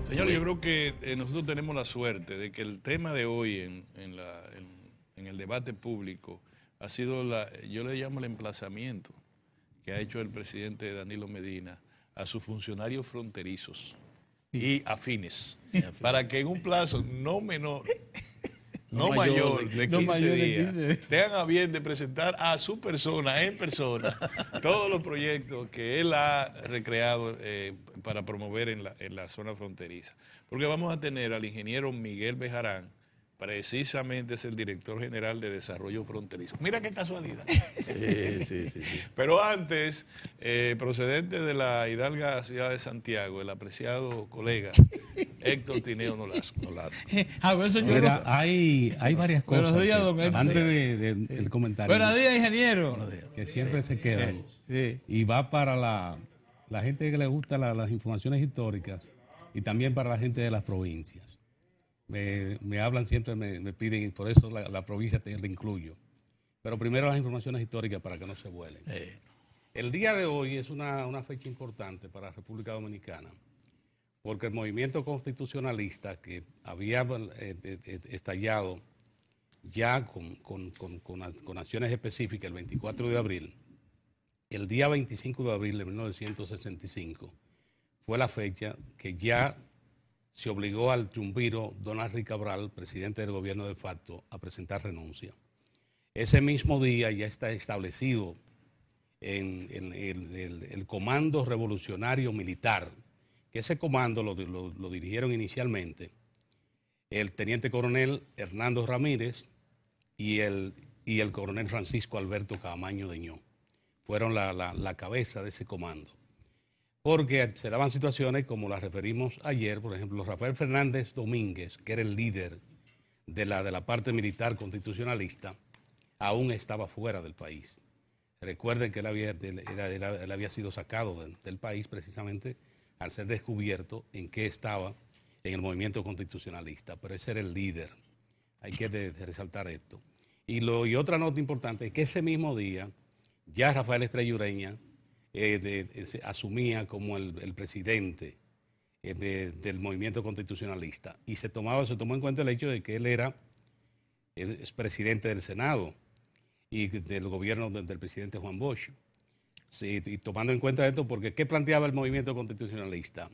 Señor, yo creo que nosotros tenemos la suerte de que el tema de hoy en el debate público ha sido, yo le llamo el emplazamiento que ha hecho el presidente Danilo Medina a sus funcionarios fronterizos y afines, para que en un plazo no menor, no mayor de 15 días, tengan a bien de presentar a su persona, en persona, todos los proyectos que él ha recreado para promover en la zona fronteriza. Porque vamos a tener al ingeniero Miguel Bejarán, precisamente es el director general de Desarrollo Fronterizo. Mira qué casualidad. Sí. Pero antes, procedente de la hidalga ciudad de Santiago, el apreciado colega Héctor Tineo Nolasco. A ver, señor. Mira, hay varias cosas. Buenos días, don Héctor. Antes del comentario. Buenos días, ingeniero. Que siempre se quedan. Sí. Y va para la gente que le gusta las informaciones históricas y también para la gente de las provincias. Me hablan siempre, me piden, y por eso la provincia te la incluyo. Pero primero las informaciones históricas para que no se vuelen. El día de hoy es una fecha importante para la República Dominicana, porque el movimiento constitucionalista que había estallado ya con acciones específicas el 24 de abril, el día 25 de abril de 1965, fue la fecha que ya se obligó al triunviro Donald Rick Cabral, presidente del gobierno de facto, a presentar renuncia. Ese mismo día ya está establecido en el Comando Revolucionario Militar, que ese comando lo dirigieron inicialmente el teniente coronel Hernando Ramírez y el coronel Francisco Alberto Caamaño Deñó. Fueron la cabeza de ese comando. Porque se daban situaciones como las referimos ayer, por ejemplo, Rafael Fernández Domínguez, que era el líder de la parte militar constitucionalista, aún estaba fuera del país. Recuerden que él había sido sacado del país precisamente al ser descubierto en qué estaba en el movimiento constitucionalista, pero ese era el líder. Hay que resaltar esto. Y otra nota importante es que ese mismo día ya Rafael Estrella Ureña se asumía como el presidente del movimiento constitucionalista y se tomó en cuenta el hecho de que él era presidente del Senado y del gobierno del presidente Juan Bosch. Sí, y tomando en cuenta esto, porque ¿qué planteaba el movimiento constitucionalista?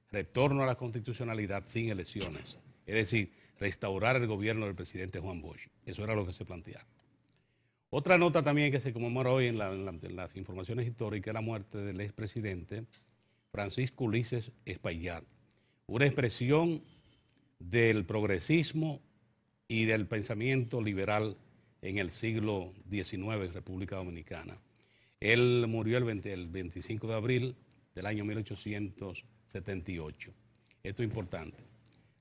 Retorno a la constitucionalidad sin elecciones, es decir, restaurar el gobierno del presidente Juan Bosch. Eso era lo que se planteaba. Otra nota también que se conmemora hoy en las informaciones históricas es la muerte del expresidente Francisco Ulises Espaillat, una expresión del progresismo y del pensamiento liberal en el siglo XIX en República Dominicana. Él murió el 25 de abril del año 1878. Esto es importante.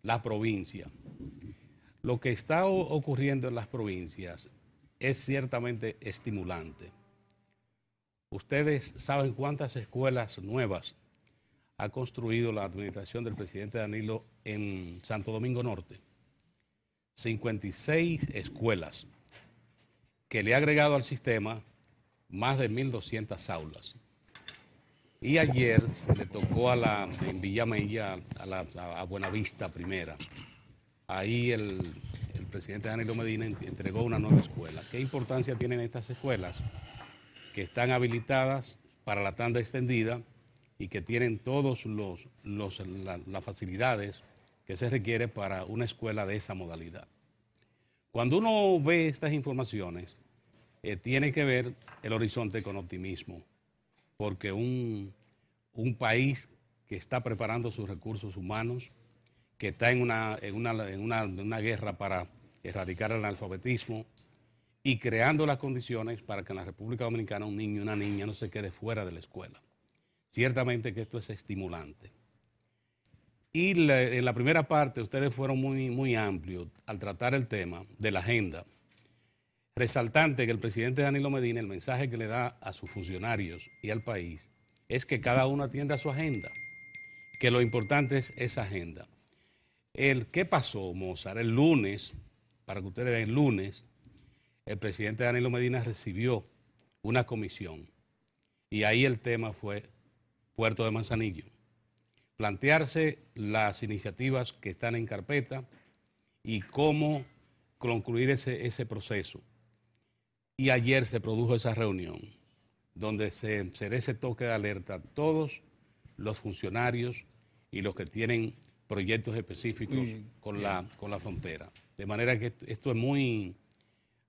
La provincia. Lo que está ocurriendo en las provincias es ciertamente estimulante. Ustedes saben cuántas escuelas nuevas ha construido la administración del presidente Danilo en Santo Domingo Norte. 56 escuelas que le ha agregado al sistema más de 1.200 aulas. Y ayer se le tocó en Villamella a Buenavista Primera. Ahí el presidente Danilo Medina entregó una nueva escuela. ¿Qué importancia tienen estas escuelas? Que están habilitadas para la tanda extendida y que tienen todas las facilidades que se requiere para una escuela de esa modalidad. Cuando uno ve estas informaciones, tiene que ver el horizonte con optimismo, porque un país que está preparando sus recursos humanos, que está en una guerra para erradicar el analfabetismo y creando las condiciones para que en la República Dominicana un niño y una niña no se quede fuera de la escuela. Ciertamente que esto es estimulante. Y en la primera parte ustedes fueron muy amplios al tratar el tema de la agenda. Resaltante que el presidente Danilo Medina, el mensaje que le da a sus funcionarios y al país es que cada uno atienda a su agenda, que lo importante es esa agenda. ¿Qué pasó, Mozart? El lunes, para que ustedes vean, el lunes, el presidente Danilo Medina recibió una comisión y ahí el tema fue Puerto de Manzanillo. plantearse las iniciativas que están en carpeta y cómo concluir ese proceso. Y ayer se produjo esa reunión donde se dio ese toque de alerta a todos los funcionarios y los que tienen proyectos específicos con la frontera. De manera que esto es muy,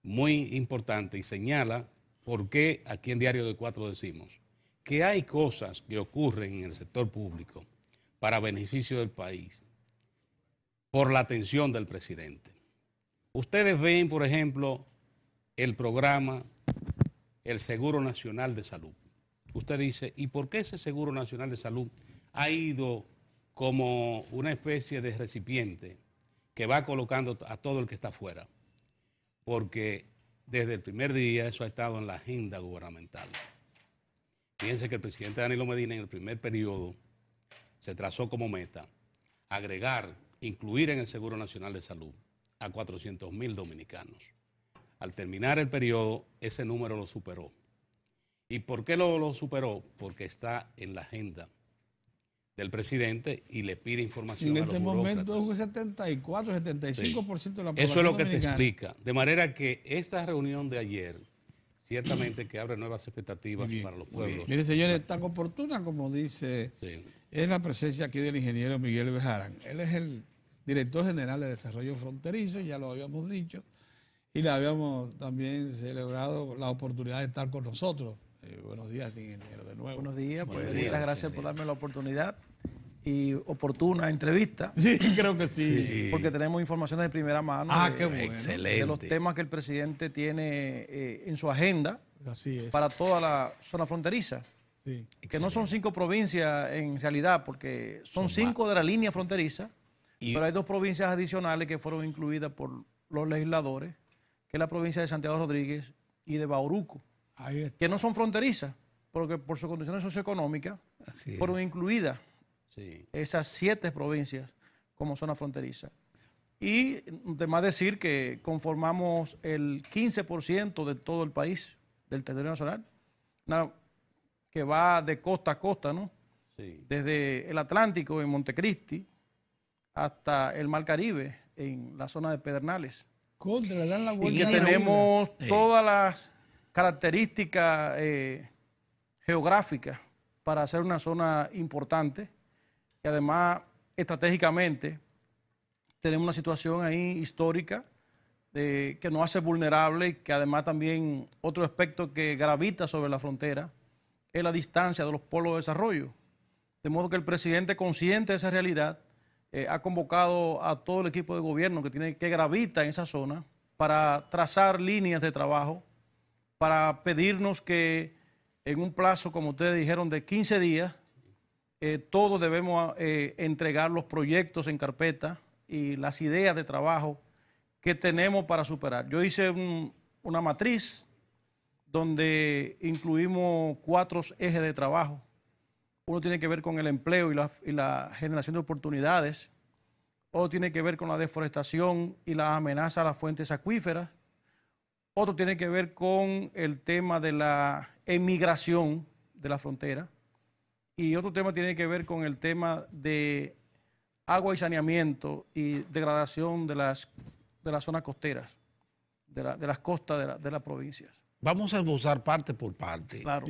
muy importante y señala por qué aquí en Diario de Cuatro decimos que hay cosas que ocurren en el sector público para beneficio del país por la atención del presidente. Ustedes ven, por ejemplo, el programa El Seguro Nacional de Salud. Usted dice, ¿y por qué ese Seguro Nacional de Salud ha ido como una especie de recipiente que va colocando a todo el que está afuera? Porque desde el primer día eso ha estado en la agenda gubernamental. Fíjense que el presidente Danilo Medina en el primer periodo se trazó como meta incluir en el Seguro Nacional de Salud a 400,000 dominicanos. Al terminar el periodo, ese número lo superó. ¿Y por qué lo superó? Porque está en la agenda del presidente y le pide información a los burócratas. En este momento es un 74, 75% de la población Eso es lo que te dominicana. explica. De manera que esta reunión de ayer, ciertamente que abre nuevas expectativas para los pueblos. Mire, señores, tan oportuna como dice, es la presencia aquí del ingeniero Miguel Bejarán. Él es el director general de Desarrollo Fronterizo, ya lo habíamos dicho, y le habíamos también celebrado la oportunidad de estar con nosotros. Buenos días, ingeniero, de nuevo. Buenos días, pues Buenos días, muchas gracias por darme la oportunidad y oportuna entrevista. Sí, creo que sí. Porque tenemos informaciones de primera mano Qué bueno. Excelente. de los temas que el presidente tiene en su agenda Así es. para toda la zona fronteriza. Sí. Que no son 5 provincias en realidad, porque son 5 de la línea fronteriza, pero hay 2 provincias adicionales que fueron incluidas por los legisladores, que es la provincia de Santiago Rodríguez y de Bauruco, Ahí está. que no son fronterizas, porque por sus condiciones socioeconómicas fueron incluidas esas 7 provincias como zona fronteriza. Y además decir que conformamos el 15% de todo el país, del territorio nacional, que va de costa a costa, ¿no? Sí. Desde el Atlántico en Montecristi hasta el Mar Caribe en la zona de Pedernales. Le dan la Y vuelta que a la tenemos todas las características geográficas para ser una zona importante y además estratégicamente tenemos una situación ahí histórica que nos hace vulnerable y que además también otro aspecto que gravita sobre la frontera es la distancia de los polos de desarrollo. De modo que el presidente, consciente de esa realidad, ha convocado a todo el equipo de gobierno que gravita en esa zona para trazar líneas de trabajo, para pedirnos que en un plazo, como ustedes dijeron, de 15 días, todos debemos entregar los proyectos en carpeta y las ideas de trabajo que tenemos para superar. Yo hice una matriz donde incluimos 4 ejes de trabajo. Uno tiene que ver con el empleo y la generación de oportunidades. Otro tiene que ver con la deforestación y la amenaza a las fuentes acuíferas. Otro tiene que ver con el tema de la emigración de la frontera. Y otro tema tiene que ver con el tema de agua y saneamiento y degradación de las zonas costeras, de las costas de las provincias. Vamos a esbozar parte por parte, Claro.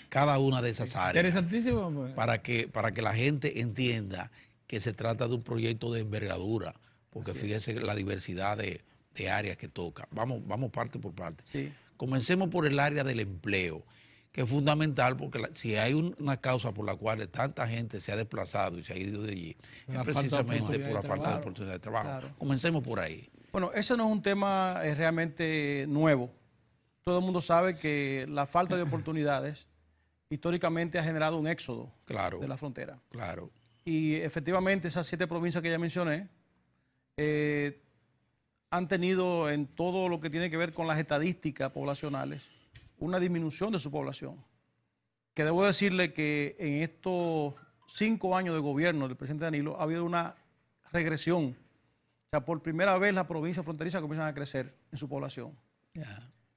cada una de esas áreas, Interesantísimo. Pues. para que la gente entienda que se trata de un proyecto de envergadura, porque fíjese la diversidad de áreas que toca. Vamos parte por parte. Sí. Comencemos por el área del empleo, que es fundamental, porque si hay una causa por la cual tanta gente se ha desplazado y se ha ido de allí, es precisamente por la falta de oportunidad de trabajo. Claro. Comencemos por ahí. Bueno, ese no es un tema realmente nuevo. Todo el mundo sabe que la falta de oportunidades históricamente ha generado un éxodo de la frontera. Claro. Y efectivamente esas 7 provincias que ya mencioné han tenido en todo lo que tiene que ver con las estadísticas poblacionales una disminución de su población. Que debo decirle que en estos 5 años de gobierno del presidente Danilo ha habido una regresión. O sea, por primera vez las provincias fronterizas comienzan a crecer en su población.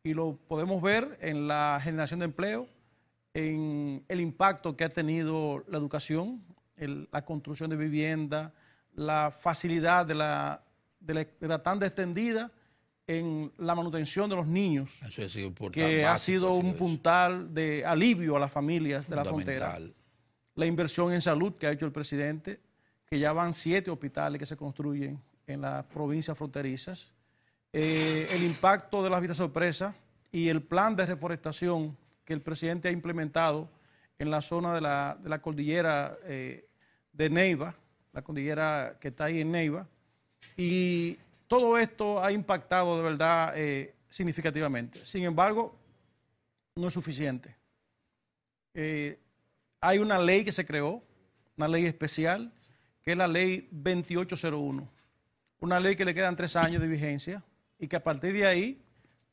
Y lo podemos ver en la generación de empleo, en el impacto que ha tenido la educación la construcción de vivienda, la facilidad de la tanda extendida en la manutención de los niños, que ha sido un puntal de alivio a las familias de la frontera. La inversión en salud que ha hecho el presidente, que ya van 7 hospitales que se construyen en las provincias fronterizas, el impacto de las vidas sorpresa y el plan de reforestación que el presidente ha implementado en la zona de la cordillera de Neiva, la cordillera que está ahí en Neiva, y todo esto ha impactado de verdad significativamente. Sin embargo, no es suficiente. Hay una ley que se creó, una ley especial, que es la ley 2801, una ley que le quedan 3 años de vigencia y que a partir de ahí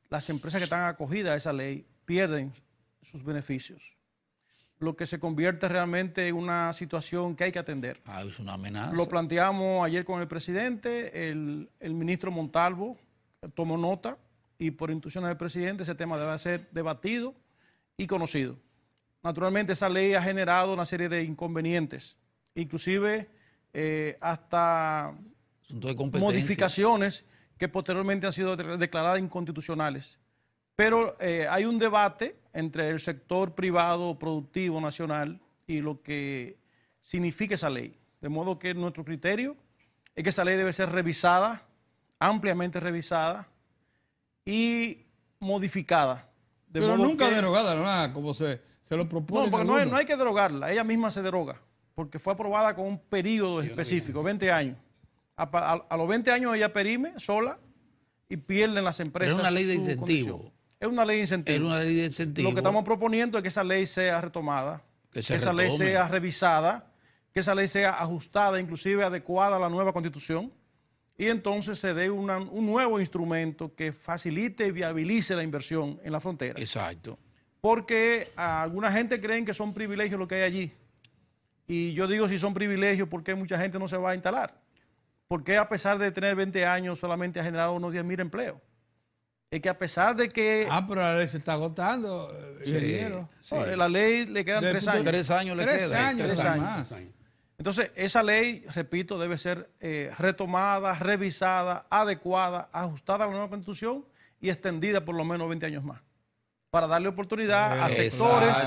las empresas que están acogidas a esa ley pierden sus beneficios, lo que se convierte realmente en una situación que hay que atender. Es una amenaza. Lo planteamos ayer con el presidente, el ministro Montalvo tomó nota y por instrucciones del presidente ese tema debe ser debatido y conocido. Naturalmente esa ley ha generado una serie de inconvenientes, inclusive hasta modificaciones que posteriormente han sido declaradas inconstitucionales. Pero hay un debate entre el sector privado productivo nacional y lo que significa esa ley. De modo que nuestro criterio es que esa ley debe ser revisada, ampliamente revisada y modificada. Pero nunca derogada, ¿no? Como se lo propone. No, porque no hay que derogarla, ella misma se deroga, porque fue aprobada con un periodo específico, 20 años. A los 20 años ella perime sola y pierden las empresas. Pero es una ley de incentivo. Es una ley de incentivo. Es una ley de incentivo. Lo que estamos proponiendo es que esa ley sea retomada, que esa ley sea revisada, que esa ley sea ajustada, inclusive adecuada a la nueva Constitución, y entonces se dé un nuevo instrumento que facilite y viabilice la inversión en la frontera. Exacto. Porque alguna gente creen que son privilegios lo que hay allí. Y yo digo, si son privilegios, ¿por qué mucha gente no se va a instalar? ¿Por qué a pesar de tener 20 años solamente ha generado unos 10.000 empleos? Es que a pesar de que... pero la ley se está agotando, ingeniero. Sí. La ley le quedan 3 años. 3 años le quedan. 3 años. Entonces, esa ley, repito, debe ser retomada, revisada, adecuada, ajustada a la nueva Constitución y extendida por lo menos 20 años más, para darle oportunidad a sectores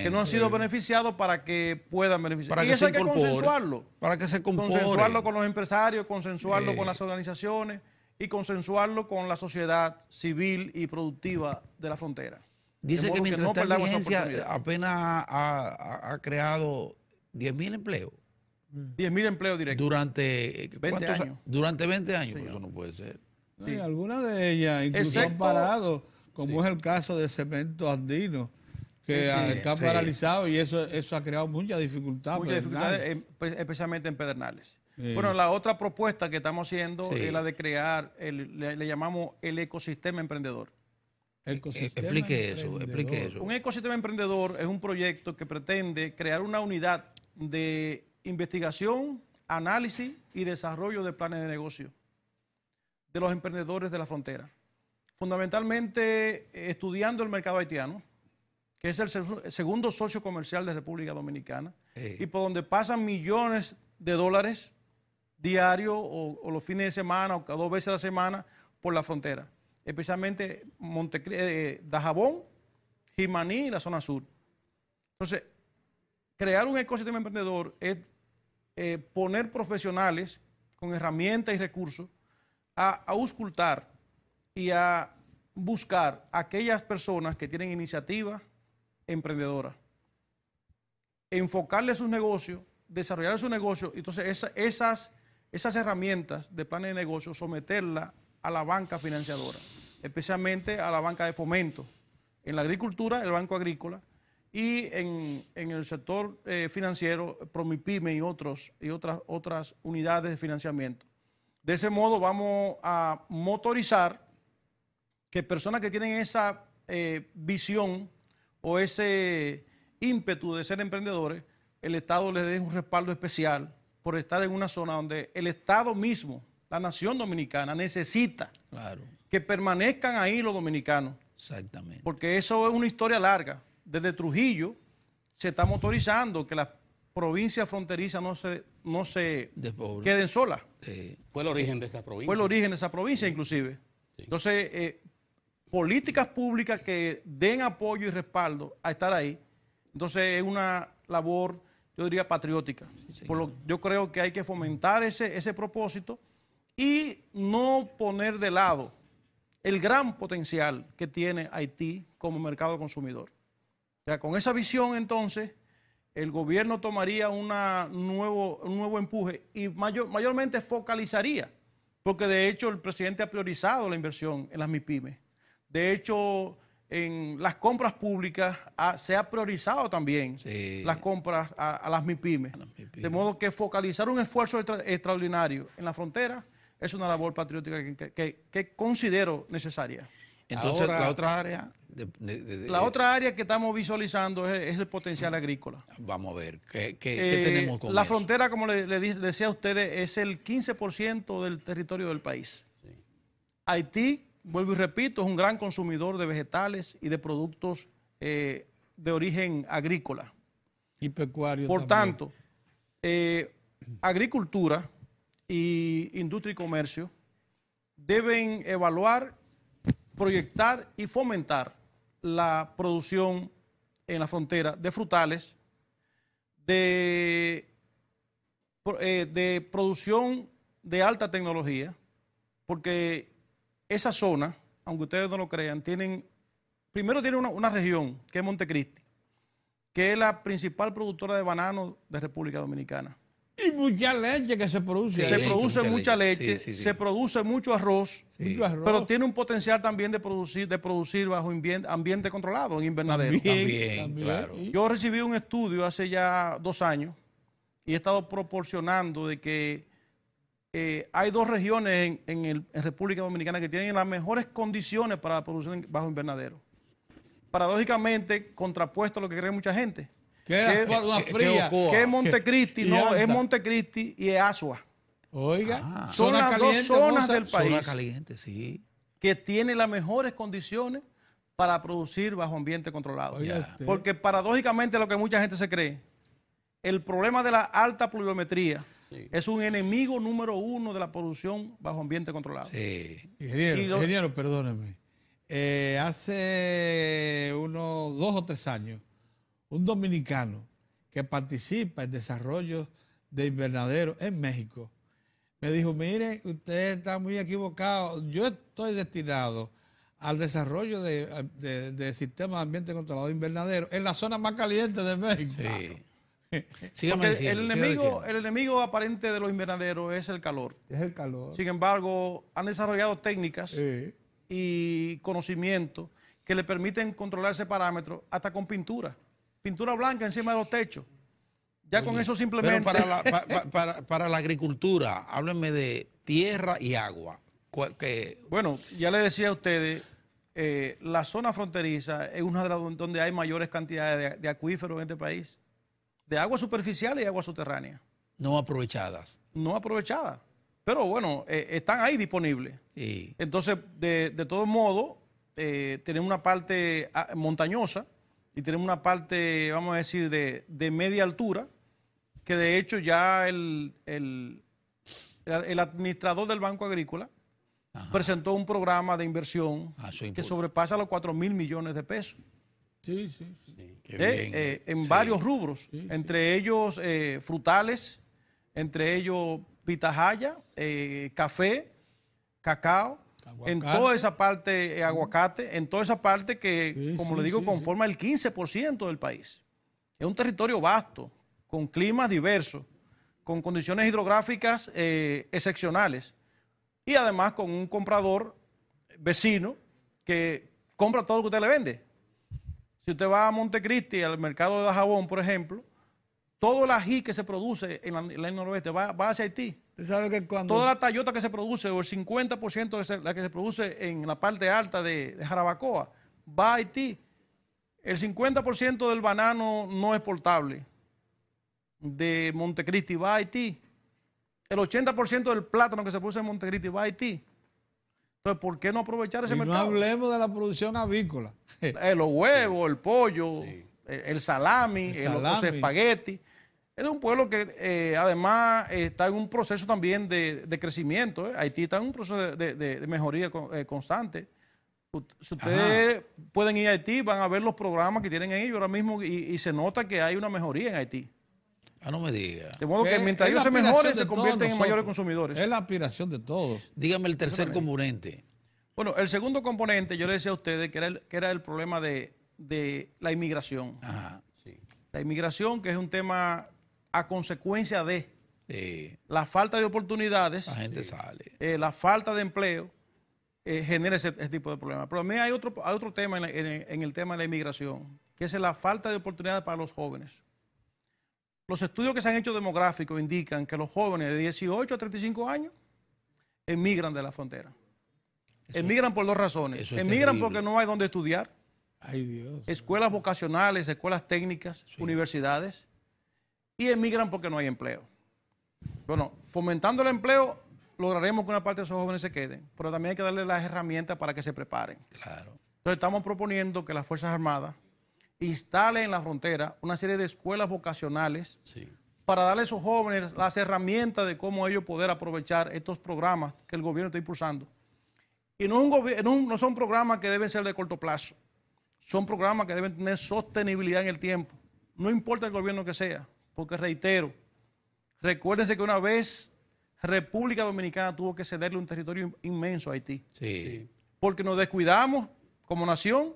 que no han sido beneficiados para que puedan beneficiar. Y eso hay que consensuarlo. Para que se compore. Consensuarlo con los empresarios, consensuarlo con las organizaciones y consensuarlo con la sociedad civil y productiva de la frontera. Dice que mientras está en vigencia apenas ha creado 10.000 empleos. 10.000 empleos directos. Durante 20 años. Durante 20 años, Señor. Eso no puede ser. Sí, algunas de ellas incluso han parado, como es el caso de Cemento Andino, que está paralizado y eso ha creado mucha dificultad. Muchas dificultades, especialmente en Pedernales. Sí. Bueno, la otra propuesta que estamos haciendo es la de crear, le llamamos el ecosistema emprendedor. Explique eso. Un ecosistema emprendedor es un proyecto que pretende crear una unidad de investigación, análisis y desarrollo de planes de negocio de los emprendedores de la frontera. Fundamentalmente estudiando el mercado haitiano, que es el segundo socio comercial de República Dominicana, y por donde pasan millones de dólares diarios o los fines de semana o cada 2 veces a la semana por la frontera, especialmente Dajabón, Jimaní y la zona sur. Entonces, crear un ecosistema emprendedor es poner profesionales con herramientas y recursos a auscultar y a buscar a aquellas personas que tienen iniciativas emprendedoras, enfocarle sus negocios, desarrollar su negocio, entonces esas herramientas de planes de negocio, someterlas a la banca financiadora, especialmente a la banca de fomento, en la agricultura, el Banco Agrícola, y en el sector financiero, Promipyme y otras unidades de financiamiento. De ese modo vamos a motorizar que personas que tienen esa visión o ese ímpetu de ser emprendedores, el Estado les dé un respaldo especial por estar en una zona donde el Estado mismo, la nación dominicana, necesita que permanezcan ahí los dominicanos. Exactamente. Porque eso es una historia larga. Desde Trujillo se está motorizando que las provincias fronterizas no se Después, queden solas. Fue el origen de esa provincia. Fue el origen de esa provincia, inclusive. Sí. Entonces, políticas públicas que den apoyo y respaldo a estar ahí. Entonces, es una labor, yo diría, patriótica. Sí. Yo creo que hay que fomentar ese propósito y no poner de lado el gran potencial que tiene Haití como mercado consumidor. O sea, con esa visión, entonces, el gobierno tomaría un nuevo empuje y mayormente focalizaría, porque de hecho el presidente ha priorizado la inversión en las MIPYMES. De hecho, en las compras públicas se ha priorizado también las compras a las MIPYMES. De modo que focalizar un esfuerzo extraordinario en la frontera es una labor patriótica que considero necesaria. Entonces, ahora, la otra área... la otra área que estamos visualizando es el potencial agrícola. Vamos a ver, ¿qué tenemos con la eso? frontera, como le decía a ustedes, es el 15% del territorio del país. Sí. Haití, vuelvo y repito, es un gran consumidor de vegetales y de productos de origen agrícola. Y pecuario Por también. tanto, agricultura y industria y comercio deben evaluar, proyectar y fomentar la producción en la frontera de frutales, de producción de alta tecnología, porque esa zona, aunque ustedes no lo crean, primero tiene una región que es Montecristi, que es la principal productora de bananos de República Dominicana. Y mucha leche que se produce. Se produce mucha leche, se produce mucho arroz, pero tiene un potencial también de producir bajo ambiente controlado, en invernadero. También, claro. Yo recibí un estudio hace ya 2 años y he estado proporcionando de que hay 2 regiones en República Dominicana que tienen las mejores condiciones para la producción bajo invernadero. Paradójicamente, contrapuesto a lo que cree mucha gente. Que es Montecristi, no, es Montecristi y es Asua. Oiga, son las 2 zonas del país zona caliente, sí, que tienen las mejores condiciones para producir bajo ambiente controlado. Porque paradójicamente lo que mucha gente se cree, el problema de la alta pluviometría es un enemigo número 1 de la producción bajo ambiente controlado. Ingeniero, perdóneme. Hace unos 2 o 3 años, un dominicano que participa en desarrollo de invernadero en México me dijo: mire, usted está muy equivocado, yo estoy destinado al desarrollo de sistemas de ambiente controlado de invernadero en la zona más caliente de México. El enemigo aparente de los invernaderos es el calor. Es el calor. Sin embargo, han desarrollado técnicas y conocimientos que le permiten controlar ese parámetro hasta con pintura blanca encima de los techos. Ya con eso simplemente... Pero para la agricultura, háblenme de tierra y agua. Bueno, ya le decía a ustedes, la zona fronteriza es una de las donde hay mayores cantidades de acuíferos en este país, de agua superficial y agua subterránea. No aprovechadas. No aprovechadas. Pero bueno, están ahí disponibles. Sí. Entonces, de todos modos, tenemos una parte montañosa y tenemos una parte, vamos a decir, de media altura, que de hecho ya el administrador del Banco Agrícola presentó un programa de inversión que sobrepasa los 4.000 millones de pesos. Sí. En varios rubros, entre ellos frutales, entre ellos pitahaya, café, cacao, aguacate. En toda esa parte, aguacate, en toda esa parte que, como le digo, conforma el 15% del país. Es un territorio vasto, con climas diversos, con condiciones hidrográficas excepcionales y además con un comprador vecino que compra todo lo que usted le vende. Si usted va a Montecristi, al mercado de Dajabón, por ejemplo, todo el ají que se produce en el noroeste va hacia Haití. ¿Usted sabe que cuando... Toda la tallota que se produce, o el 50% de la que se produce en la parte alta de Jarabacoa, va a Haití. El 50% del banano no exportable de Montecristi va a Haití. El 80% del plátano que se produce en Montecristi va a Haití. Entonces, ¿por qué no aprovechar ese mercado? No hablemos de la producción avícola. Los huevos, el pollo, el salami, los espaguetis. Es un pueblo que además está en un proceso también de crecimiento. Haití está en un proceso de mejoría constante. Si ustedes pueden ir a Haití, van a ver los programas que tienen ellos ahora mismo y se nota que hay una mejoría en Haití. No me diga. De modo que mientras ellos se mejoren, se convierten en mayores consumidores. Es la aspiración de todos. Dígame el tercer componente. Bueno, el segundo componente, yo le decía a ustedes que era el problema de la inmigración. Ajá. Sí. La inmigración, que es un tema a consecuencia de la falta de oportunidades, La gente sale. la falta de empleo, genera ese tipo de problemas. Pero a mí hay otro tema en el tema de la inmigración, que es la falta de oportunidades para los jóvenes. Los estudios que se han hecho demográficos indican que los jóvenes de 18 a 35 años emigran de la frontera. Emigran por dos razones. Emigran porque no hay donde estudiar. Ay, Dios. Escuelas vocacionales, escuelas técnicas, universidades. Y emigran porque no hay empleo. Bueno, fomentando el empleo, lograremos que una parte de esos jóvenes se queden. Pero también hay que darle las herramientas para que se preparen. Claro. Entonces estamos proponiendo que las Fuerzas Armadas instalen en la frontera una serie de escuelas vocacionales para darle a esos jóvenes las herramientas de cómo ellos poder aprovechar estos programas que el gobierno está impulsando. Y no son programas que deben ser de corto plazo. Son programas que deben tener sostenibilidad en el tiempo. No importa el gobierno que sea, porque reitero, recuérdense que una vez República Dominicana tuvo que cederle un territorio inmenso a Haití. Sí. Porque nos descuidamos como nación,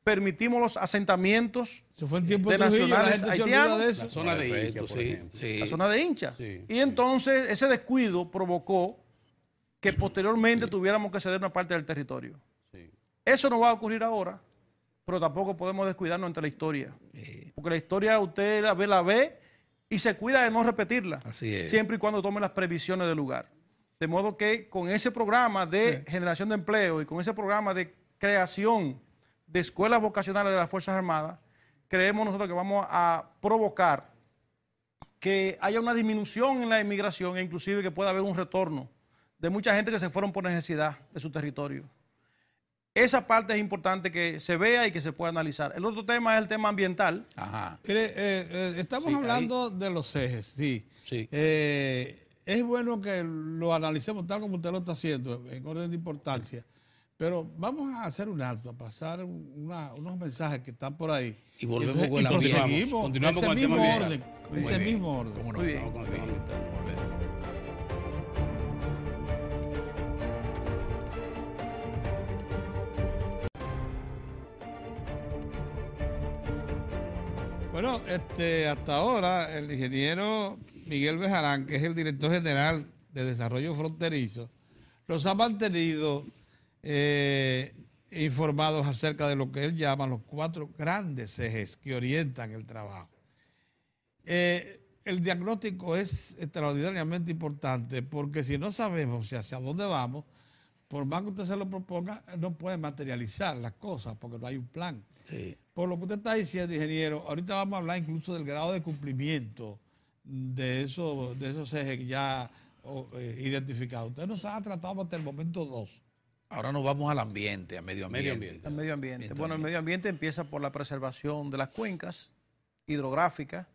permitimos los asentamientos de nacionales haitianos. La zona de Hincha, por ejemplo. La zona de Hincha. Sí. Y entonces ese descuido provocó que posteriormente tuviéramos que ceder una parte del territorio. Sí. Eso no va a ocurrir ahora, pero tampoco podemos descuidarnos ante la historia. Porque la historia usted la ve y se cuida de no repetirla. Así es. Siempre y cuando tome las previsiones del lugar. De modo que con ese programa de generación de empleo y con ese programa de creación de escuelas vocacionales de las Fuerzas Armadas, creemos nosotros que vamos a provocar que haya una disminución en la inmigración e inclusive que pueda haber un retorno de mucha gente que se fueron por necesidad de su territorio. Esa parte es importante que se vea y que se pueda analizar. El otro tema es el tema ambiental. Ajá. Mire, estamos hablando de los ejes, sí. Es bueno que lo analicemos tal como usted lo está haciendo, en orden de importancia. Pero vamos a hacer un alto, a pasar unos mensajes que están por ahí. Y volvemos con la continuamos con el tema orden. Ese mismo orden. ¿Cómo no? Muy bien. Muy bien. Volvemos. Bueno, hasta ahora el ingeniero Miguel Bejarán, que es el director general de Desarrollo Fronterizo, los ha mantenido informados acerca de lo que él llama los 4 grandes ejes que orientan el trabajo. El diagnóstico es extraordinariamente importante porque si no sabemos hacia dónde vamos, por más que usted se lo proponga, no puede materializar las cosas porque no hay un plan. Sí. Por lo que usted está diciendo, ingeniero, ahorita vamos a hablar incluso del grado de cumplimiento de esos ejes ya identificados. Usted nos ha tratado hasta el momento 2. Ahora nos vamos al ambiente, al medio ambiente. El medio ambiente. Bueno, el medio ambiente empieza por la preservación de las cuencas hidrográficas.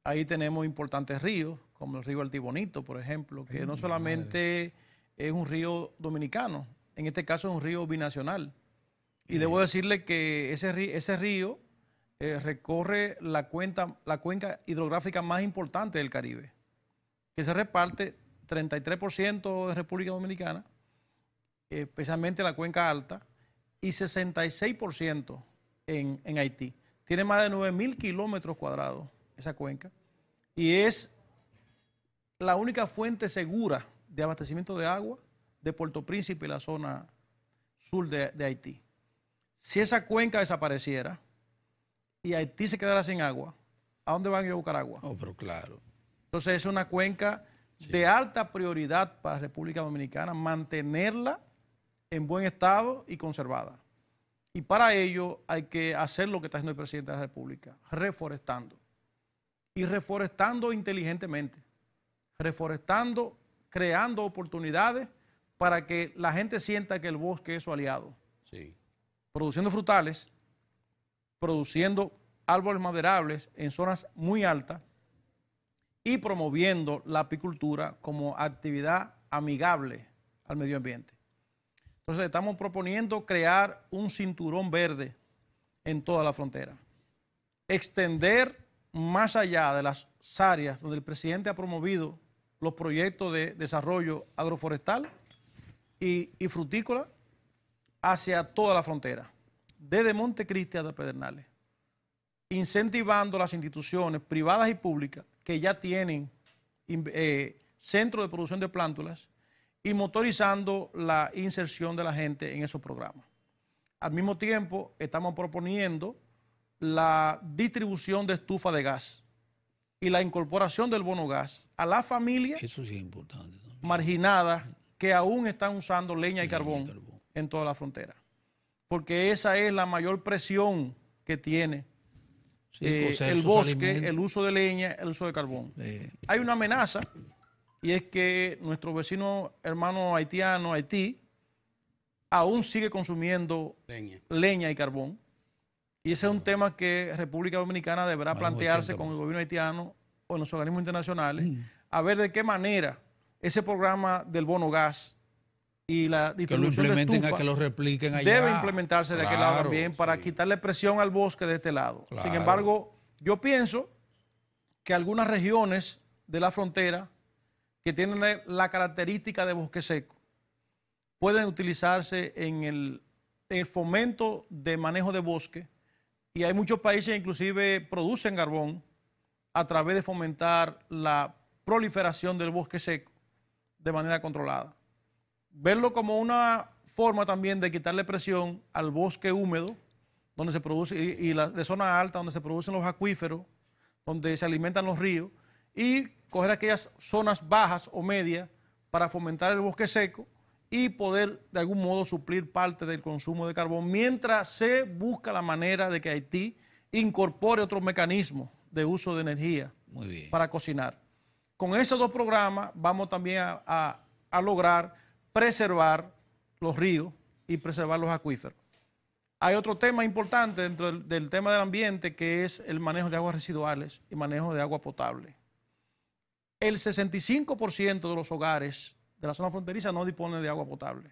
Ahí tenemos importantes ríos, como el río Altibonito, por ejemplo, que no solamente es un río dominicano, en este caso es un río binacional. Y debo decirle que ese río recorre la cuenca hidrográfica más importante del Caribe, que se reparte 33% de República Dominicana, especialmente la cuenca alta, y 66% en Haití. Tiene más de 9.000 kilómetros cuadrados esa cuenca y es la única fuente segura de abastecimiento de agua de Puerto Príncipe y la zona sur de Haití. Si esa cuenca desapareciera y Haití se quedara sin agua, ¿a dónde van a ir a buscar agua? Oh, pero claro. Entonces es una cuenca de alta prioridad para la República Dominicana, mantenerla en buen estado y conservada. Y para ello hay que hacer lo que está haciendo el presidente de la República, reforestando. Y reforestando inteligentemente, reforestando, creando oportunidades para que la gente sienta que el bosque es su aliado. Sí. Produciendo frutales, produciendo árboles maderables en zonas muy altas y promoviendo la apicultura como actividad amigable al medio ambiente. Entonces estamos proponiendo crear un cinturón verde en toda la frontera, extender más allá de las áreas donde el presidente ha promovido los proyectos de desarrollo agroforestal y frutícola hacia toda la frontera, desde Montecristi hasta Pedernales, incentivando las instituciones privadas y públicas que ya tienen centros de producción de plántulas y motorizando la inserción de la gente en esos programas. Al mismo tiempo, estamos proponiendo la distribución de estufa de gas y la incorporación del bono gas a las familias Eso sí es importante también. marginadas que aún están usando leña y carbón en toda la frontera. Porque esa es la mayor presión que tiene el bosque, el uso de leña, el uso de carbón. Hay una amenaza, y es que nuestro vecino hermano haitiano, Haití, aún sigue consumiendo leña y carbón. Y ese es un tema que República Dominicana deberá plantearse con el gobierno haitiano o en los organismos internacionales, a ver de qué manera ese programa del bono gas y la distribución de estufa que lo repliquen allá. Debe implementarse de aquel lado también para quitarle presión al bosque de este lado. Sin embargo, yo pienso que algunas regiones de la frontera que tienen la característica de bosque seco pueden utilizarse en el fomento de manejo de bosque, y hay muchos países que inclusive producen carbón a través de fomentar la proliferación del bosque seco de manera controlada. Verlo como una forma también de quitarle presión al bosque húmedo, donde se produce, y de zona alta, donde se producen los acuíferos, donde se alimentan los ríos, y coger aquellas zonas bajas o medias para fomentar el bosque seco y poder de algún modo suplir parte del consumo de carbón, mientras se busca la manera de que Haití incorpore otros mecanismos de uso de energía para cocinar. Con esos dos programas vamos también a lograr preservar los ríos y preservar los acuíferos. Hay otro tema importante dentro del tema del ambiente, que es el manejo de aguas residuales y manejo de agua potable. El 65% de los hogares de la zona fronteriza no disponen de agua potable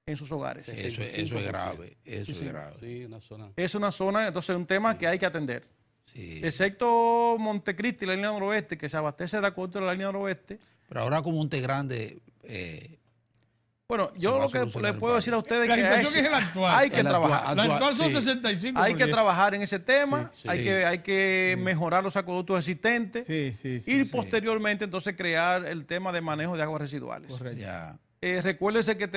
en sus hogares. Eso es grave, eso es grave. Sí, una zona. Es una zona, entonces es un tema que hay que atender. Sí. Excepto Montecristi, la línea noroeste, que se abastece de acuerdo a la línea noroeste. Pero ahora con Monte Grande... bueno, yo lo que le puedo decir a ustedes la que situación es la actual. Hay que trabajar. La actual son 65%. Hay que trabajar en ese tema, hay que mejorar los acueductos existentes y posteriormente entonces crear el tema de manejo de aguas residuales. Correcto. Ya. Recuérdese que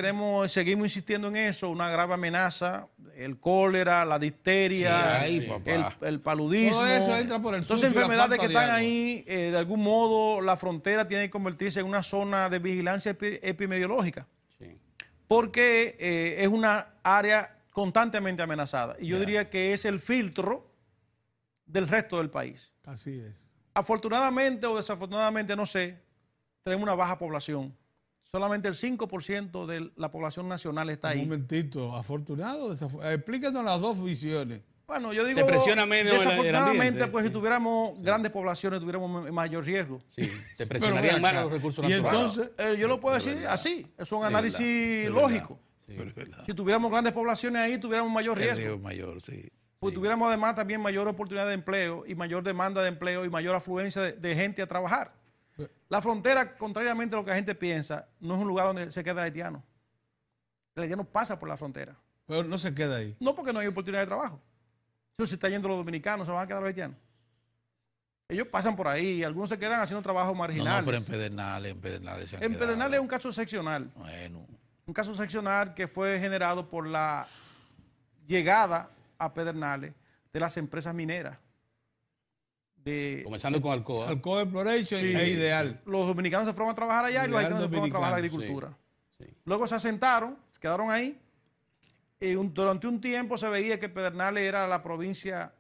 seguimos insistiendo en eso, una grave amenaza, el cólera, la difteria, el paludismo. Todo eso entra por el Entonces, enfermedades que están ahí, de algún modo, la frontera tiene que convertirse en una zona de vigilancia epidemiológica. Porque es una área constantemente amenazada. Y yo diría que es el filtro del resto del país. Así es. Afortunadamente o desafortunadamente, no sé, tenemos una baja población. Solamente el 5% de la población nacional está ahí. Un momentito, afortunado, explícanos las dos visiones. Bueno, yo digo, te presiona menos desafortunadamente, pues si tuviéramos grandes poblaciones, tuviéramos mayor riesgo. Sí, te presionarían más los recursos naturales. Entonces, yo lo puedo decir así, es un análisis lógico. Si tuviéramos grandes poblaciones ahí, tuviéramos mayor riesgo. Pues tuviéramos además también mayor oportunidad de empleo y mayor demanda de empleo y mayor afluencia de gente a trabajar. La frontera, contrariamente a lo que la gente piensa, no es un lugar donde se queda el haitiano. El haitiano pasa por la frontera. Pero no se queda ahí. No, porque no hay oportunidad de trabajo. Si se está yendo los dominicanos, se van a quedar los haitianos. Ellos pasan por ahí, algunos se quedan haciendo trabajos marginales. No, pero en Pedernales se han quedado. Pedernales es un caso excepcional. Bueno. Un caso excepcional que fue generado por la llegada a Pedernales de las empresas mineras. Comenzando con Alcoa. Alcoa Exploration es ideal. Los dominicanos se fueron a trabajar allá y los haitianos se fueron a trabajar a la agricultura. Luego se asentaron, se quedaron ahí. Y durante un tiempo se veía que Pedernales era la provincia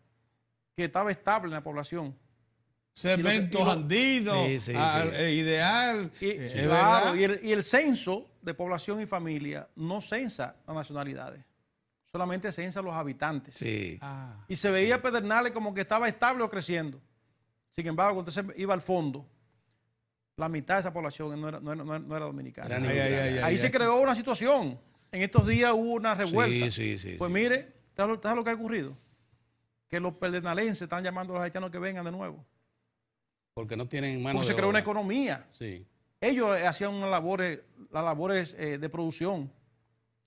que estaba estable en la población. Cementos andinos, ideal. Y el censo de población y familia no censa las nacionalidades, solamente censa los habitantes. Y se veía Pedernales como que estaba estable o creciendo. Sin embargo, cuando se iba al fondo, La mitad de esa población no era dominicana. Ahí se creó una situación. En estos días hubo una revuelta. Sí. Pues mire, ¿sabes lo que ha ocurrido? Que los pedernales están llamando a los haitianos que vengan de nuevo. Porque no tienen mano Porque de se creó obra. una economía. Sí. Ellos hacían las labores de producción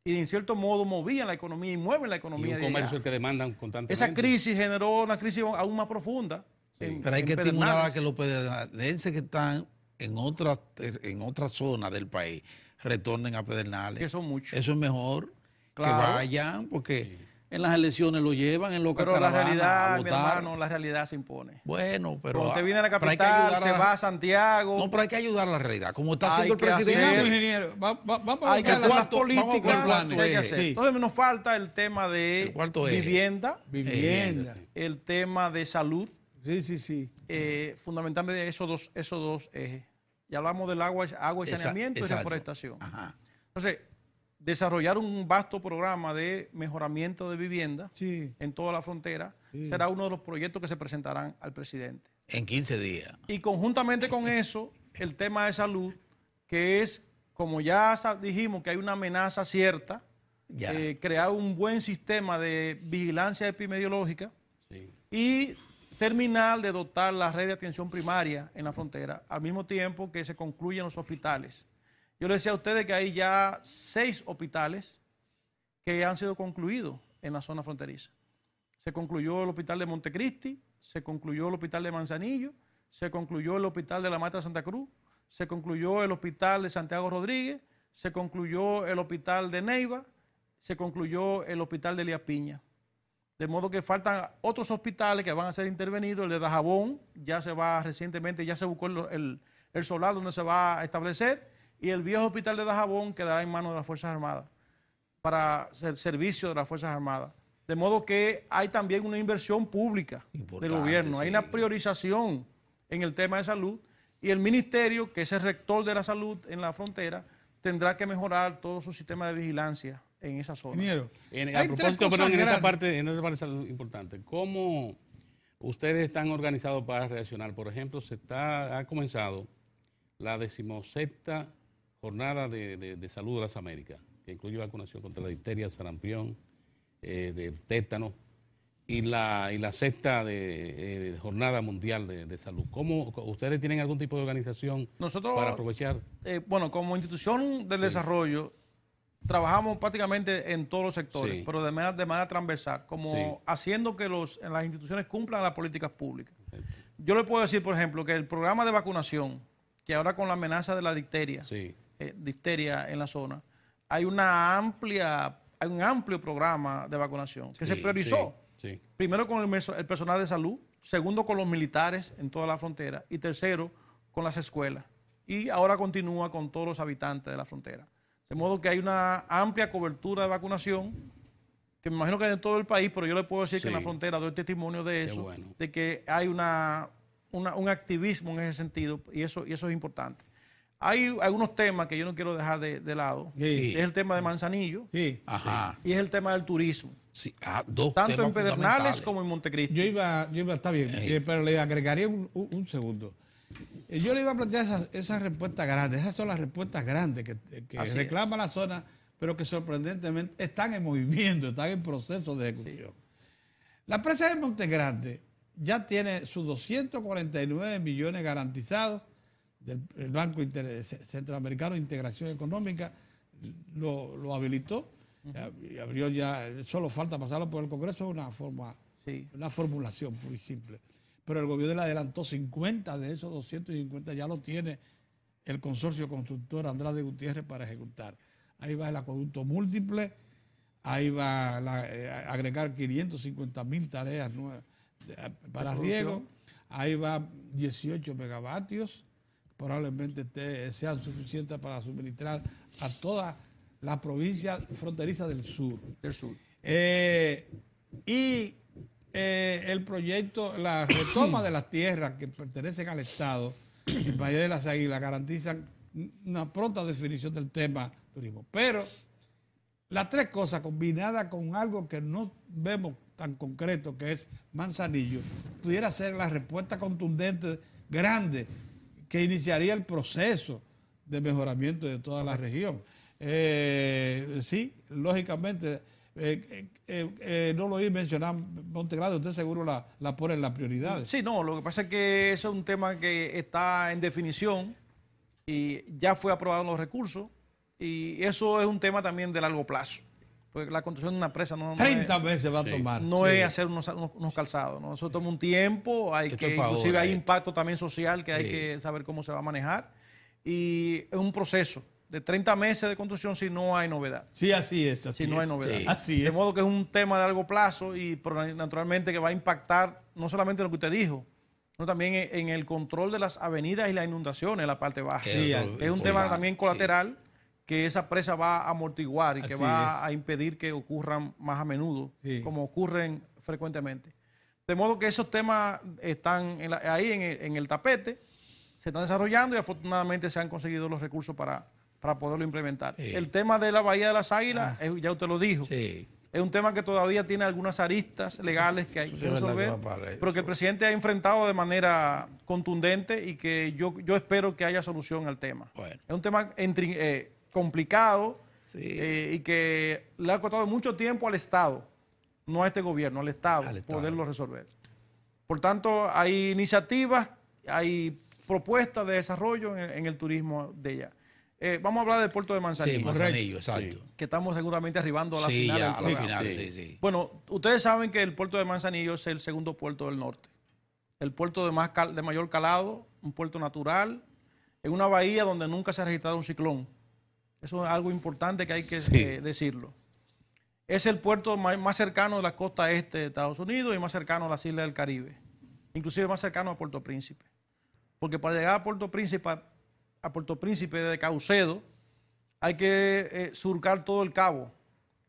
y en cierto modo movían la economía y mueven la Y economía. un de comercio allá. que demandan constantemente. Esa crisis generó una crisis aún más profunda. Pero hay que estimular a que los pedernales que están en otra zona del país retornen a Pedernales. Que son muchos. Eso es mejor Claro. que vayan, porque en las elecciones lo llevan en loca Pero la caravana a realidad, mi votar. hermano, la realidad se impone. Bueno, pero Cuando usted viene a la pero hay que capital, ayudar se va a Santiago. No, pero hay que ayudar a la realidad, como está Hay haciendo el que hacer- presidente. ingeniero, vamos a Hay que buscar hacer la- las políticas cuarto que hay que eje. hacer. Sí. Entonces nos falta el tema de El cuarto eje. vivienda, vivienda. el tema de salud, Sí. fundamentalmente esos dos ejes. Ya hablamos del agua y saneamiento y Exacto. reforestación. Ajá. Entonces, desarrollar un vasto programa de mejoramiento de vivienda Sí. en toda la frontera será uno de los proyectos que se presentarán al presidente. En 15 días. Y conjuntamente con eso, el tema de salud, que es, como ya dijimos, que hay una amenaza cierta, Ya. crear un buen sistema de vigilancia epidemiológica Sí. y terminar de dotar la red de atención primaria en la frontera, al mismo tiempo que se concluyen los hospitales. Yo les decía a ustedes que hay ya 6 hospitales que han sido concluidos en la zona fronteriza. Se concluyó el hospital de Montecristi, se concluyó el hospital de Manzanillo, se concluyó el hospital de la Mata de Santa Cruz, se concluyó el hospital de Santiago Rodríguez, se concluyó el hospital de Neiva, se concluyó el hospital de Elías Piña. De modo que faltan otros hospitales que van a ser intervenidos. El de Dajabón ya se va recientemente, ya se buscó el solar donde se va a establecer, y el viejo hospital de Dajabón quedará en manos de las Fuerzas Armadas para el servicio de las Fuerzas Armadas. De modo que hay también una inversión pública Importante, del gobierno, hay sí. una priorización en el tema de salud, y el ministerio, que es el rector de la salud en la frontera, tendrá que mejorar todo su sistema de vigilancia en esa zona. Ingeniero, A hay propósito, tres perdón, cosas en esta grandes. parte es algo importante. ¿Cómo ustedes están organizados para reaccionar? Por ejemplo, ha comenzado la 16ª Jornada de Salud de las Américas, que incluye vacunación contra la difteria, sarampión, del tétano, y la 6ª Jornada Mundial de Salud. ¿Cómo ustedes tienen algún tipo de organización Nosotros, para aprovechar? Bueno, como institución del desarrollo, trabajamos prácticamente en todos los sectores, Sí. pero de manera transversal, como Sí. haciendo que las instituciones cumplan las políticas públicas. Yo le puedo decir, por ejemplo, que el programa de vacunación, que ahora con la amenaza de la difteria, Sí. difteria en la zona, hay un amplio programa de vacunación que se priorizó. Sí. Primero con el personal de salud, segundo con los militares en toda la frontera y tercero con las escuelas. Y ahora continúa con todos los habitantes de la frontera. De modo que hay una amplia cobertura de vacunación, que me imagino que en todo el país, pero yo le puedo decir que en la frontera doy testimonio de eso, bueno. de que hay un activismo en ese sentido, y eso es importante. Hay algunos temas que yo no quiero dejar de lado. Sí. Es el tema de Manzanillo Sí. Ajá. y es el tema del turismo, Sí. Dos tanto temas en Pedernales fundamentales. como en Montecristi. Yo iba, está bien, pero le agregaría un segundo. Yo le iba a plantear esas respuestas grandes. Esas son las respuestas grandes que Así reclama la zona, pero que sorprendentemente están en movimiento, están en proceso de ejecución. La presa de Montegrande ya tiene sus 249 millones garantizados del el Banco Centroamericano de Integración Económica, lo habilitó, y abrió ya, solo falta pasarlo por el Congreso, una formulación muy simple. Pero el gobierno le adelantó 50 de esos 250, ya lo tiene el consorcio constructor Andrade Gutiérrez para ejecutar. Ahí va el acueducto múltiple, ahí va a agregar 550.000 tareas nuevas para riego, ahí va 18 megavatios, probablemente sean suficientes para suministrar a toda la provincia fronteriza del sur. El proyecto, la retoma de las tierras que pertenecen al Estado, el Valle de las Águilas, garantizan una pronta definición del tema turismo. Pero las tres cosas combinadas con algo que no vemos tan concreto, que es Manzanillo, pudiera ser la respuesta contundente, grande, que iniciaría el proceso de mejoramiento de toda la región. Sí, lógicamente, no lo oí mencionar Montegrande, usted seguro la pone en las prioridades. Sí, no, lo que pasa es que eso es un tema que está en definición y ya fue aprobado en los recursos, y eso es un tema también de largo plazo. Porque la construcción de una presa no 30 veces va a tomar. No es hacer unos calzados, ¿no? Eso toma un tiempo, inclusive hay impacto también social que hay que saber cómo se va a manejar. Y es un proceso de 30 meses de construcción si no hay novedad. Sí, así es. Si no hay novedad. Sí, así es. De modo que es un tema de largo plazo y naturalmente que va a impactar no solamente en lo que usted dijo, sino también en el control de las avenidas y las inundaciones en la parte baja. Sí, es un tema también colateral que esa presa va a amortiguar y que va a impedir que ocurran más a menudo, como ocurren frecuentemente. De modo que esos temas están ahí en el tapete, se están desarrollando y afortunadamente se han conseguido los recursos para poderlo implementar. El tema de la Bahía de las Águilas, ya usted lo dijo, es un tema que todavía tiene algunas aristas legales que hay que resolver, pero que el presidente ha enfrentado de manera contundente y que yo espero que haya solución al tema. Bueno. Es un tema complicado y que le ha costado mucho tiempo al Estado, no a este gobierno, al Estado, poderlo resolver. Por tanto, hay iniciativas, hay propuestas de desarrollo en el turismo de ella. Vamos a hablar del puerto de Manzanillo. Sí, Manzanillo, exacto. Que estamos seguramente arribando a la final. Ya, a la final, Bueno, ustedes saben que el puerto de Manzanillo es el segundo puerto del norte. El puerto de mayor calado, un puerto natural, en una bahía donde nunca se ha registrado un ciclón. Eso es algo importante que hay que decirlo. Es el puerto más cercano de la costa este de Estados Unidos y más cercano a las islas del Caribe. Inclusive más cercano a Puerto Príncipe. Porque para llegar a Puerto Príncipe desde Caucedo hay que surcar todo el cabo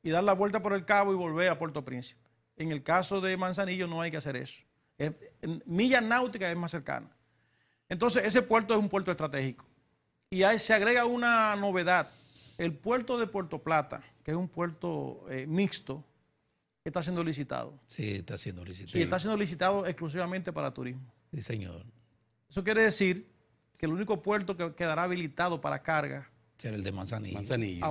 y dar la vuelta por el cabo y volver a Puerto Príncipe. En el caso de Manzanillo no hay que hacer eso. En millas náuticas es más cercana. Entonces ese puerto es un puerto estratégico. Y ahí se agrega una novedad. El puerto de Puerto Plata, que es un puerto mixto, está siendo licitado. Sí, está siendo licitado. Y está siendo licitado exclusivamente para turismo. Sí, señor. Eso quiere decir que el único puerto que quedará habilitado para carga será el de Manzanillo.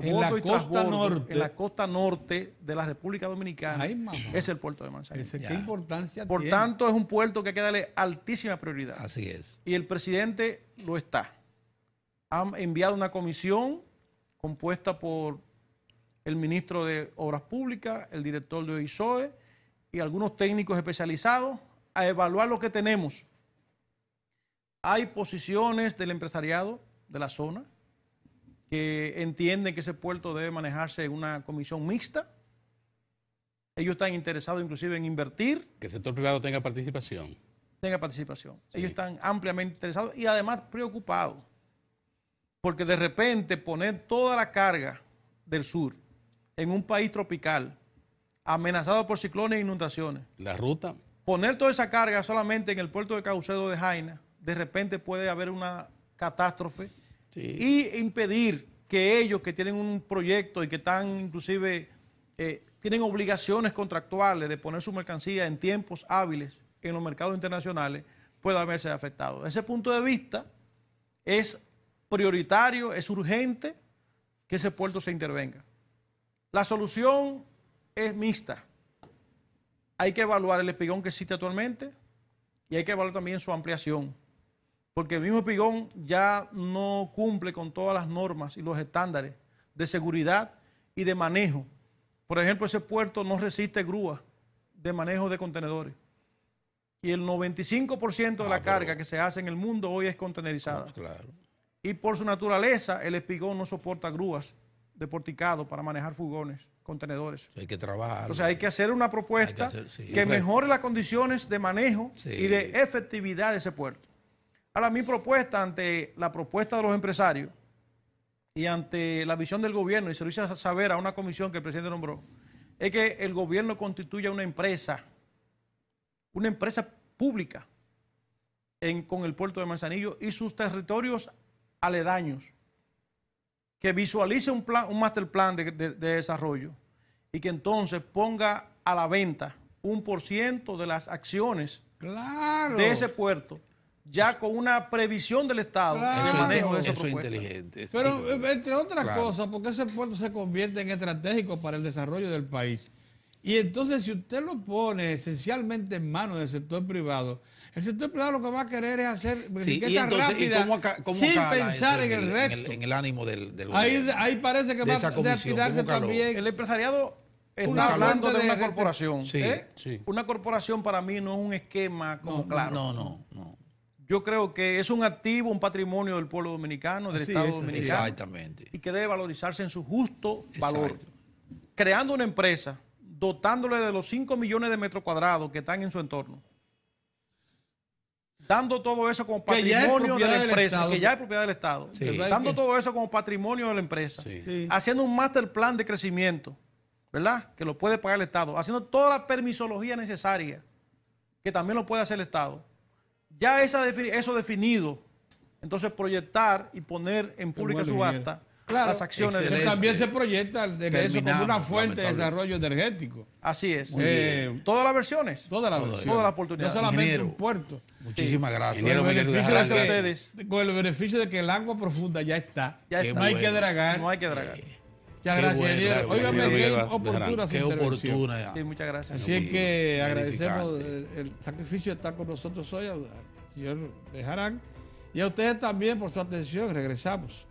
En la costa norte. En la costa norte de la República Dominicana es el puerto de Manzanillo. ¿Qué importancia Por tiene? tanto, es un puerto que hay que darle altísima prioridad. Así es. Y el presidente lo está. Han enviado una comisión compuesta por el ministro de Obras Públicas, el director de OISOE y algunos técnicos especializados a evaluar lo que tenemos. Hay posiciones del empresariado de la zona que entienden que ese puerto debe manejarse en una comisión mixta. Ellos están interesados inclusive en invertir. Que el sector privado tenga participación. Ellos están ampliamente interesados y además preocupados. Porque de repente poner toda la carga del sur en un país tropical, amenazado por ciclones e inundaciones. La ruta. Poner toda esa carga solamente en el puerto de Caucedo de Jaina, de repente puede haber una catástrofe y impedir que ellos que tienen un proyecto y que están inclusive, tienen obligaciones contractuales de poner su mercancía en tiempos hábiles en los mercados internacionales, pueda verse afectado. Desde ese punto de vista es prioritario, es urgente que ese puerto se intervenga. La solución es mixta. Hay que evaluar el espigón que existe actualmente y hay que evaluar también su ampliación. Porque el mismo espigón ya no cumple con todas las normas y los estándares de seguridad y de manejo. Por ejemplo, ese puerto no resiste grúas de manejo de contenedores. Y el 95% de la carga que se hace en el mundo hoy es contenerizada. Claro. Y por su naturaleza, el espigón no soporta grúas de porticado para manejar furgones, contenedores. Hay que trabajar. O sea, hay que hacer una propuesta que mejore las condiciones de manejo y de efectividad de ese puerto. Ahora, mi propuesta ante la propuesta de los empresarios y ante la visión del gobierno, y se lo hice saber a una comisión que el presidente nombró, es que el gobierno constituya una empresa pública con el puerto de Manzanillo y sus territorios aledaños, que visualice un master plan de desarrollo y que entonces ponga a la venta 1% de las acciones de ese puerto ya con una previsión del Estado Claro. de manejo de esa Eso es propuesta. inteligente. Pero entre otras Claro. cosas, porque ese puerto se convierte en estratégico para el desarrollo del país. Y entonces, si usted lo pone esencialmente en manos del sector privado, el sector privado lo que va a querer es hacer Sí, y bicicleta entonces, rápida, cómo sin cala pensar eso en el resto. en el ánimo del Ahí gobierno? parece que de va esa a comisión, tirarse ¿cómo caló? también. El empresariado está Una hablando fuente de una de- corporación. Sí. Sí. Una corporación para mí no es un esquema como claro. No. Yo creo que es un activo, un patrimonio del pueblo dominicano, del Así Estado es, dominicano. Exactamente. Y que debe valorizarse en su justo valor. Exacto. Creando una empresa, dotándole de los 5 millones de metros cuadrados que están en su entorno. Dando todo eso como Que ya es patrimonio de propiedad la del empresa, Estado. que ya es propiedad del Estado. Sí. Dando todo eso como patrimonio de la empresa. Sí. Sí. Haciendo un master plan de crecimiento, ¿verdad? Que lo puede pagar el Estado. Haciendo toda la permisología necesaria, que también lo puede hacer el Estado. Ya eso definido, entonces proyectar y poner en pública bueno, subasta claro. las acciones. Excelente. También se proyecta de eso como una Terminamos, fuente de lamentable. desarrollo energético. Así es. Todas Todas las versiones. Todas las Todo. versiones. Todas las oportunidades. No solamente Ingeniero. un puerto. Muchísimas gracias. Ingeniero Con el Miguel beneficio Bejarán, de que- ustedes. con el beneficio de que el agua profunda ya está. Ya Qué está. No hay bueno. que dragar. No hay que dragar. Muchas Qué gracias, bueno, ingeniero. qué bueno. Óigame, qué Miguel oportuna Bejarán. su Qué intervención. oportuna. Sí, muchas gracias. Así es que agradecemos Edificante. el sacrificio de estar con nosotros hoy al señor Bejarán y a ustedes también por su atención. Regresamos.